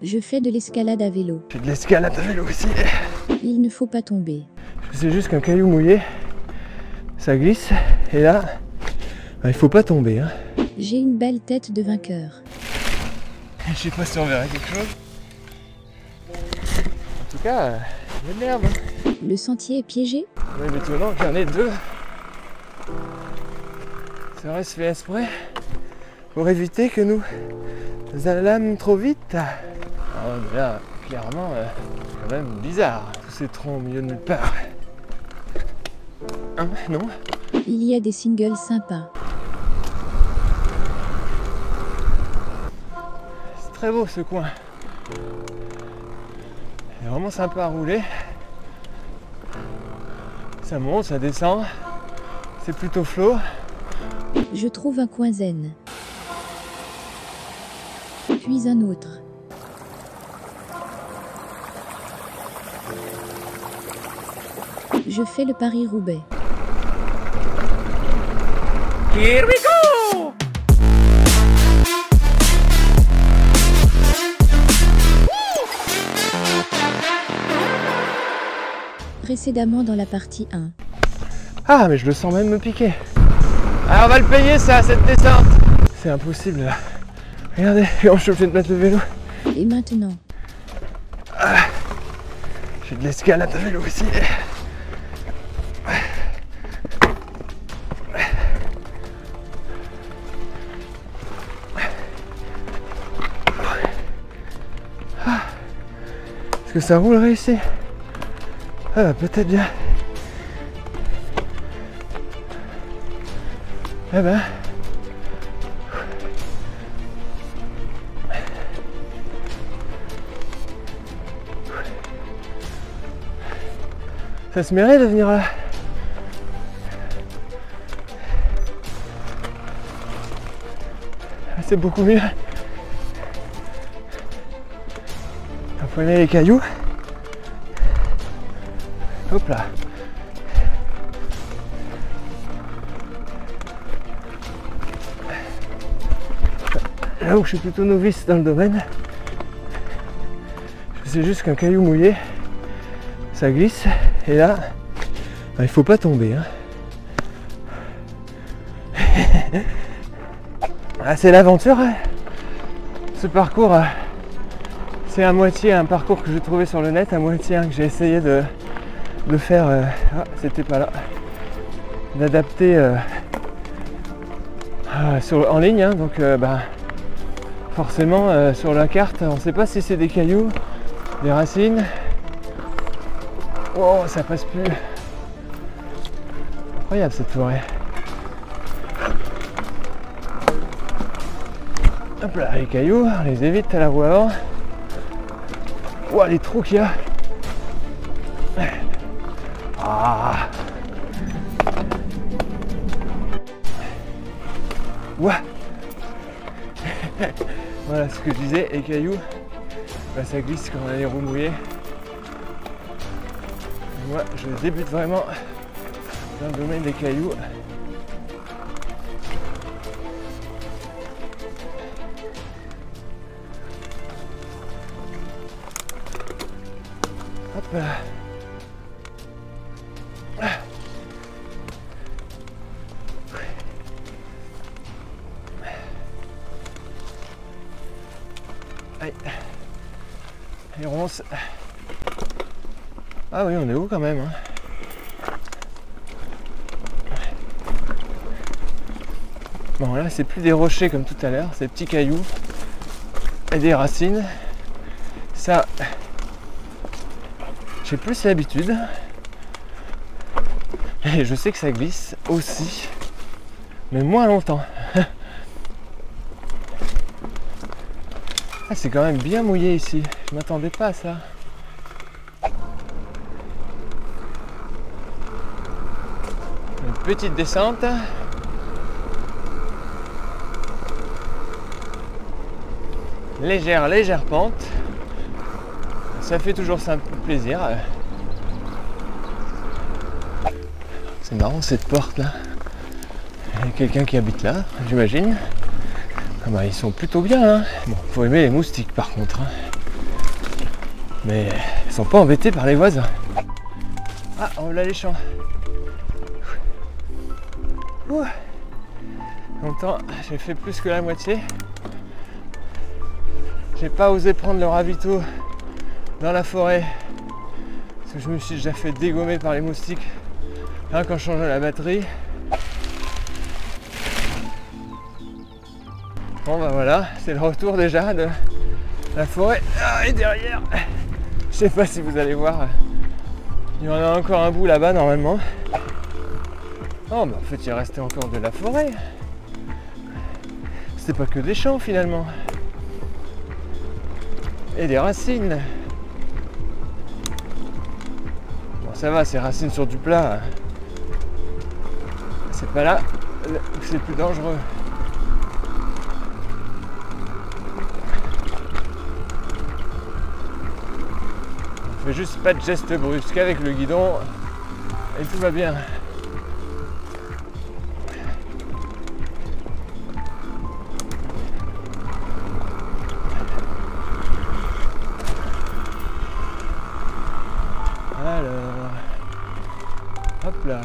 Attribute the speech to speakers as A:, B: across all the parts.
A: Je fais de l'escalade à vélo.
B: Je fais de l'escalade à vélo aussi.
A: Il ne faut pas tomber.
B: C'est juste qu'un caillou mouillé, ça glisse. Et là, il faut pas tomber. Hein.
A: J'ai une belle tête de vainqueur.
B: Je sais pas si on verra quelque chose. En tout cas, il y a de l'herbe.
A: Le sentier est piégé?
B: Oui, mais étonnant qu'il y en ait deux. Ça aurait se fait exprès pour éviter que nous allâmes trop vite. Ah, mais là, clairement, c'est quand même bizarre. Tous ces troncs au milieu de nulle part. Hein, non?
A: Il y a des singles sympas.
B: C'est très beau ce coin. C'est vraiment sympa à rouler. Ça monte, ça descend. C'est plutôt flot.
A: Je trouve un coin zen. Puis un autre. Je fais le Paris-Roubaix.
B: Here we go!
A: Précédemment dans la partie 1.
B: Ah, mais je le sens même me piquer. Ah, on va le payer ça, cette descente. C'est impossible là. Regardez, comment je fais de mettre le vélo.
A: Et maintenant?
B: J'ai de l'escalade à vélo aussi. Est-ce que ça roulerait ici? Ah, bah, peut-être bien. Eh ben. Ça se mérite de venir là. C'est beaucoup mieux. On peut aller les cailloux. Hop là. Là où je suis plutôt novice dans le domaine, c'est juste qu'un caillou mouillé, ça glisse. Et là, il faut pas tomber. Hein. Ah, c'est l'aventure. Hein. Ce parcours, c'est à moitié un parcours que j'ai trouvé sur le net, à moitié que j'ai essayé de faire. Ah, c'était pas là. D'adapter en ligne. Hein, donc, forcément, sur la carte, on ne sait pas si c'est des cailloux, des racines. Oh, ça passe plus. Incroyable cette forêt. Hop là, les cailloux, on les évite à la voie avant. Oh, les trous qu'il y a. Ah. Ouah. Voilà ce que je disais, les cailloux, ça glisse quand on a les roues mouillées. Moi, je débute vraiment dans le domaine des cailloux. Hop là. Aïe. Les ronces. Ah oui, on est haut quand même. Hein. Bon là, c'est plus des rochers comme tout à l'heure, c'est des petits cailloux et des racines. Ça, j'ai plus l'habitude. Et je sais que ça glisse aussi, mais moins longtemps. Ah, c'est quand même bien mouillé ici. Je m'attendais pas à ça. Une petite descente. Légère pente. Ça fait toujours plaisir. C'est marrant cette porte là. Il y a quelqu'un qui habite là, j'imagine. Ah bah, ils sont plutôt bien. Hein. Bon, faut aimer les moustiques par contre. Hein. Mais ils sont pas embêtés par les voisins. Ah, on l'a les champs. Ouh. En même temps, j'ai fait plus que la moitié. J'ai pas osé prendre le ravito dans la forêt parce que je me suis déjà fait dégommer par les moustiques quand je changeais la batterie. Bon bah voilà, c'est le retour déjà de la forêt. Ah, et derrière, je sais pas si vous allez voir, il y en a encore un bout là-bas normalement. Oh bah en fait il restait encore de la forêt. C'était pas que des champs finalement. Et des racines. Bon ça va, ces racines sur du plat. C'est pas là où c'est plus dangereux. On fait juste pas de geste brusque avec le guidon et tout va bien. Alors, hop là.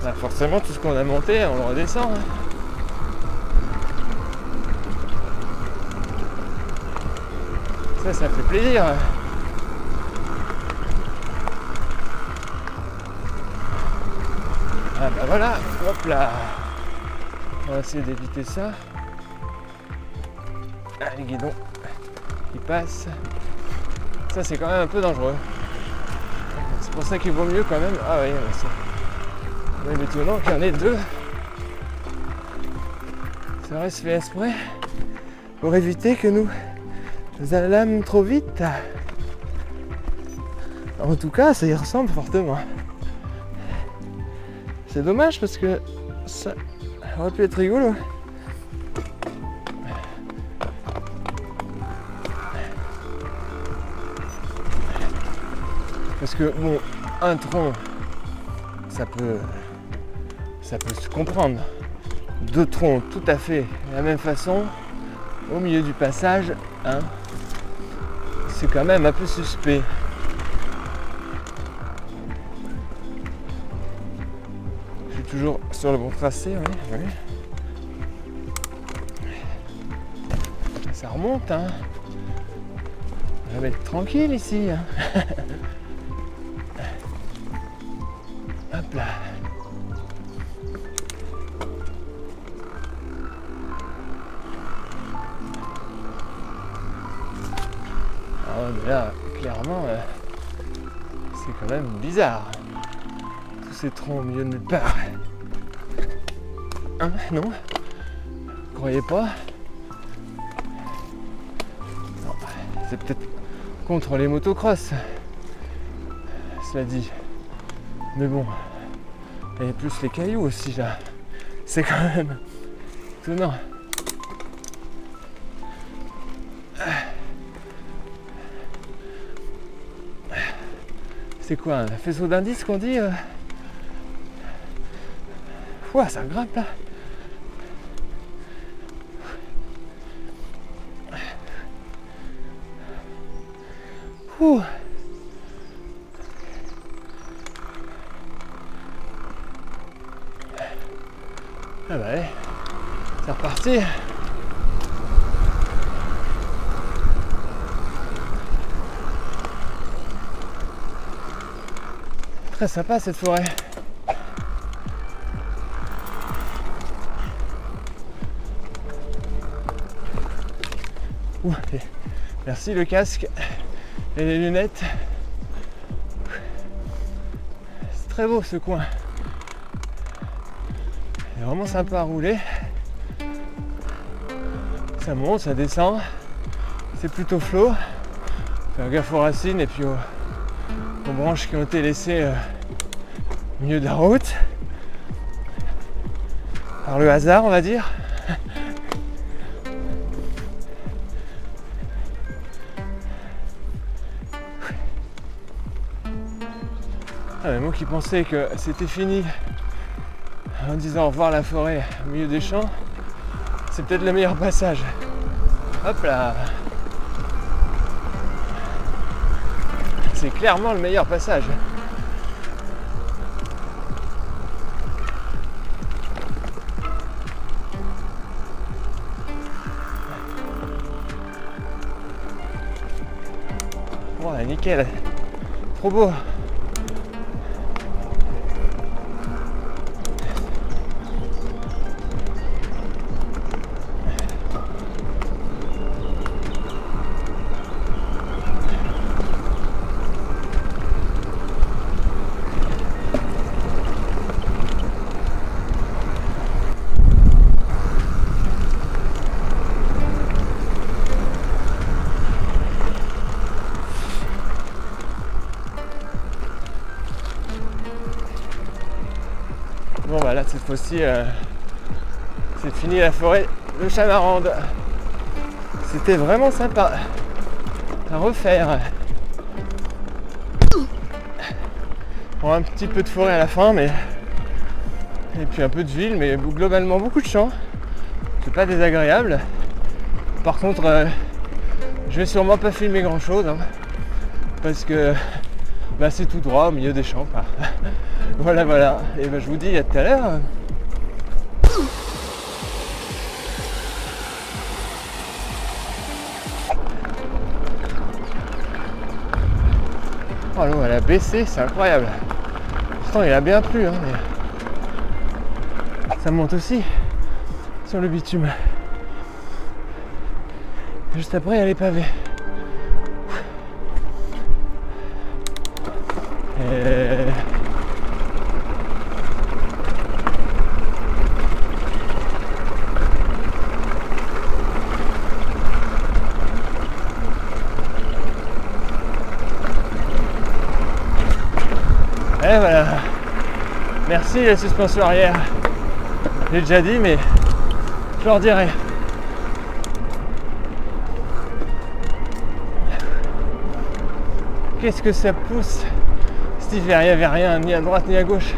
B: Bah forcément, tout ce qu'on a monté, on le redescend. Hein. Ça fait plaisir. Ah bah voilà, hop là. On va essayer d'éviter ça. Ah, les guidons qui passent. Ça c'est quand même un peu dangereux. C'est pour ça qu'il vaut mieux quand même. Ah oui, c'est même étonnant qu'il y en ait deux. Ça reste fait exprès pour éviter que nous allâmes trop vite. En tout cas, ça y ressemble fortement. C'est dommage parce que ça aurait pu être rigolo. Parce que bon, un tronc, ça peut se comprendre. Deux troncs tout à fait de la même façon, au milieu du passage, hein, c'est quand même un peu suspect. Je suis toujours sur le bon tracé, oui. Ça remonte, hein. On va être tranquille ici. Hein. Hop là. Ah, mais là, clairement, c'est quand même bizarre. Tous ces troncs au milieu de nulle part. Hein, non? Vous croyez pas? C'est peut-être contre les motocross, cela dit. Mais bon, il y a plus les cailloux aussi là. C'est quand même étonnant. C'est quoi, un faisceau d'indices qu'on dit Ouah, ça grimpe là. Ouh. Ah bah allez, c'est reparti. Très sympa cette forêt. Ouh, merci le casque et les lunettes. C'est très beau ce coin. C'est vraiment sympa à rouler. Ça monte, ça descend. C'est plutôt flot. Faire gaffe aux racines et puis aux branches qui ont été laissées au milieu de la route. Par le hasard, on va dire. Ah, mais moi qui pensais que c'était fini en disant au revoir à la forêt au milieu des champs, c'est peut-être le meilleur passage. Hop là! C'est clairement le meilleur passage. Ouais, nickel. Trop beau. Bon bah là cette fois-ci c'est fini la forêt de Chamarande. C'était vraiment sympa à refaire. Bon, un petit peu de forêt à la fin mais et puis un peu de ville mais globalement beaucoup de champs. C'est pas désagréable. Par contre je vais sûrement pas filmer grand chose hein, parce que bah, c'est tout droit au milieu des champs quoi. Voilà, et ben je vous dis à tout à l'heure. Oh l'eau elle a baissé, c'est incroyable. Pourtant il a bien plu hein, mais ça monte aussi sur le bitume. Juste après il y a les pavés. Et... Et voilà. Merci les suspensions arrière. J'ai déjà dit mais je leur dirai. Qu'est-ce que ça pousse cet hiver, il n'y avait rien ni à droite ni à gauche.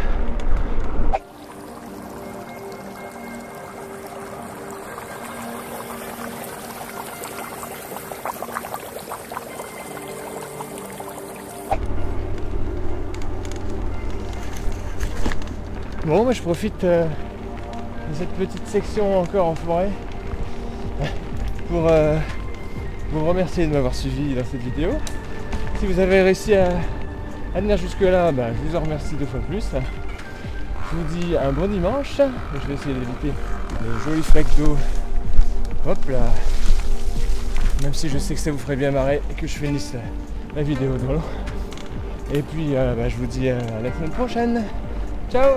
B: Bon, moi je profite de cette petite section encore en forêt pour vous remercier de m'avoir suivi dans cette vidéo. Si vous avez réussi à venir jusque là, bah, je vous en remercie 2 fois plus. Je vous dis un bon dimanche. Je vais essayer d'éviter les jolies flaques d'eau. Hop là. Même si je sais que ça vous ferait bien marrer et que je finisse la vidéo dans l'eau. Et puis bah, je vous dis à la semaine prochaine. Ciao!